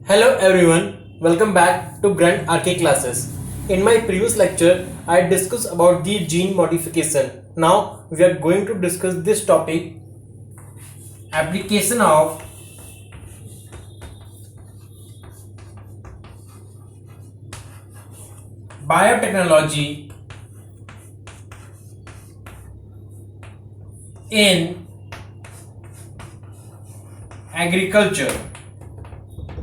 Hello everyone, welcome back to Grand RK classes. In my previous lecture, I discussed about the gene modification. Now we are going to discuss this topic, application of biotechnology in agriculture.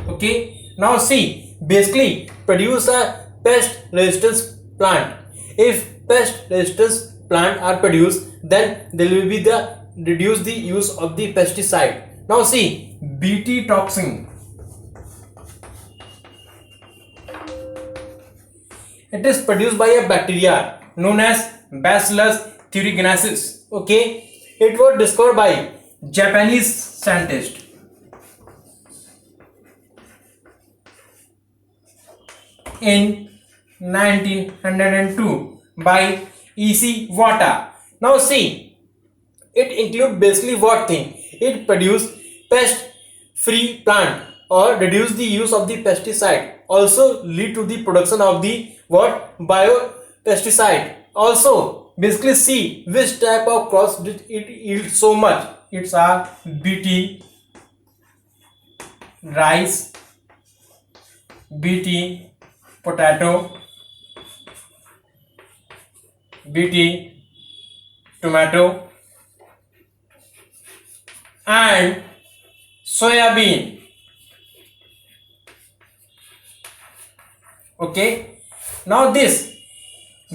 Okay, now see, basically produce a pest resistance plant. If pest resistance plant are produced, then there will be the reduce the use of the pesticide. Now see, bt toxin, it is produced by a bacteria known as bacillus thuringiensis. Okay, it was discovered by Japanese scientist in 1902 by E.C. Wata. Now see, it includes basically what thing? It produce pest free plant or reduce the use of the pesticide. Also lead to the production of the what? Biopesticide. Also basically see which type of crops did it yield so much. It's a BT, rice, BT, potato, BT, tomato, and soybean. Okay, now this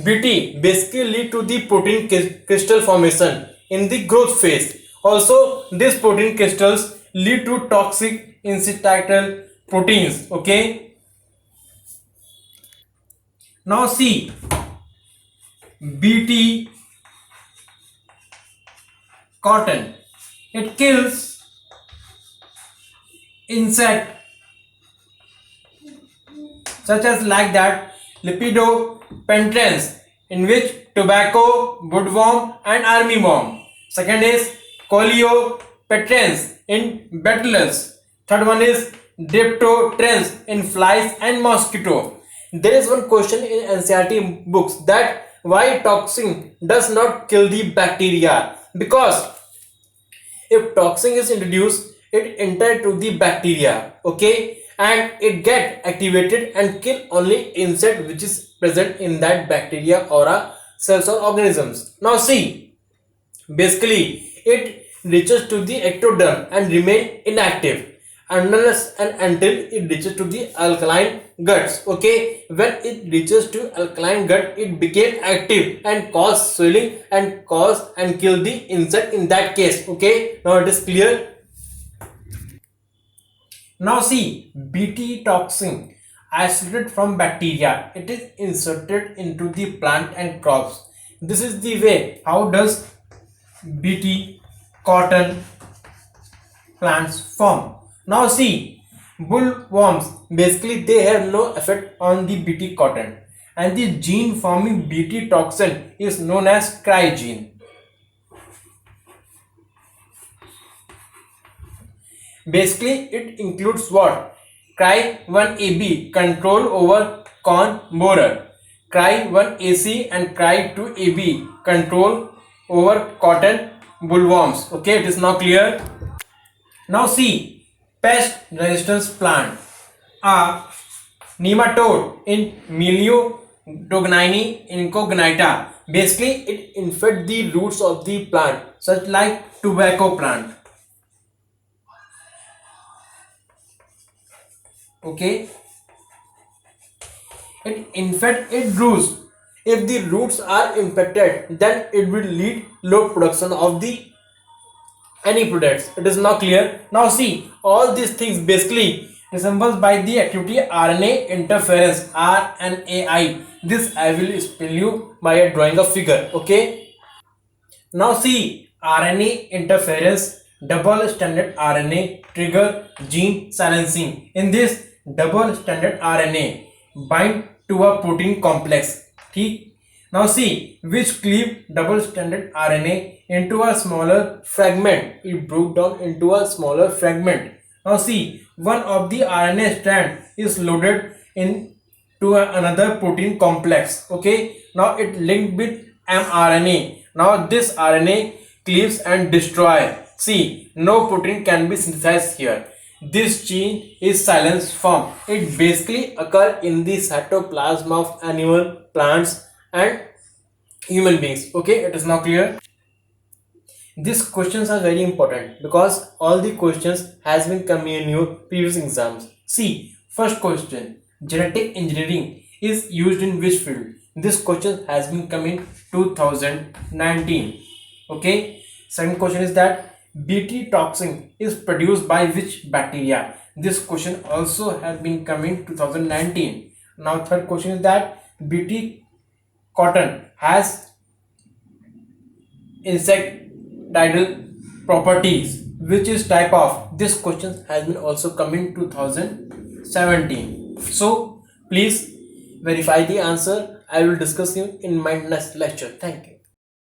BT basically lead to the protein crystal formation in the growth phase. Also these protein crystals lead to toxic incidental proteins. Okay, now see, BT cotton, it kills insect such as like that Lepidopentrans, in which tobacco, woodworm and armyworm. Second is Coleopetrans in beetles. Third one is Diptotrans in flies and mosquito. There is one question in NCERT books that why toxin does not kill the bacteria, because if toxin is introduced it enter to the bacteria, okay, and it get activated and kill only insect which is present in that bacteria or a cells or organisms. Now see, basically it reaches to the ectoderm and remain inactive unless and until it reaches to the alkaline guts. Okay, when it reaches to alkaline gut it became active and cause swelling and cause and kill the insect in that case. Okay, now it is clear. Now see, bt toxin isolated from bacteria, it is inserted into the plant and crops. This is the way how does bt cotton plants form. Now see, bullworms basically they have no effect on the bt cotton, and the gene forming bt toxin is known as cry gene. Basically it includes what? Cry1AB control over corn borer, Cry1AC and Cry2AB control over cotton bollworms. Okay, it is now clear. Now see, pest resistance plant, a nematode in Miliodognini incognita. Basically it infects the roots of the plant such like tobacco plant. Okay, it infect its roots. If the roots are infected then it will lead low production of the any products. It is now clear. Now see, all these things basically resembles by the activity RNA interference, RNAi. This I will explain you by a drawing a figure. Okay, now see, RNA interference, double stranded RNA trigger gene silencing. In this double stranded RNA bind to a protein complex. ठीक, now see, which cleave double stranded RNA into a smaller fragment. It broke down into a smaller fragment. Now see, one of the RNA strand is loaded in to another protein complex. Okay, now it linked with mRNA. Now this RNA cleaves and destroy. See, no protein can be synthesized here. This gene is silence form. It basically occur in the cytoplasm of animal, plants, and human beings. Okay, it is now clear. These questions are very important because all the questions has been coming in your previous exams. See, first question, genetic engineering is used in which field? This question has been coming 2019. Okay. Second question is that Bt toxin is produced by which bacteria? This question also has been coming 2019. Now third question is that Bt cotton has insecticidal properties, which is type of? This question has been also coming 2017. So please verify the answer. I will discuss you in my next lecture. Thank you.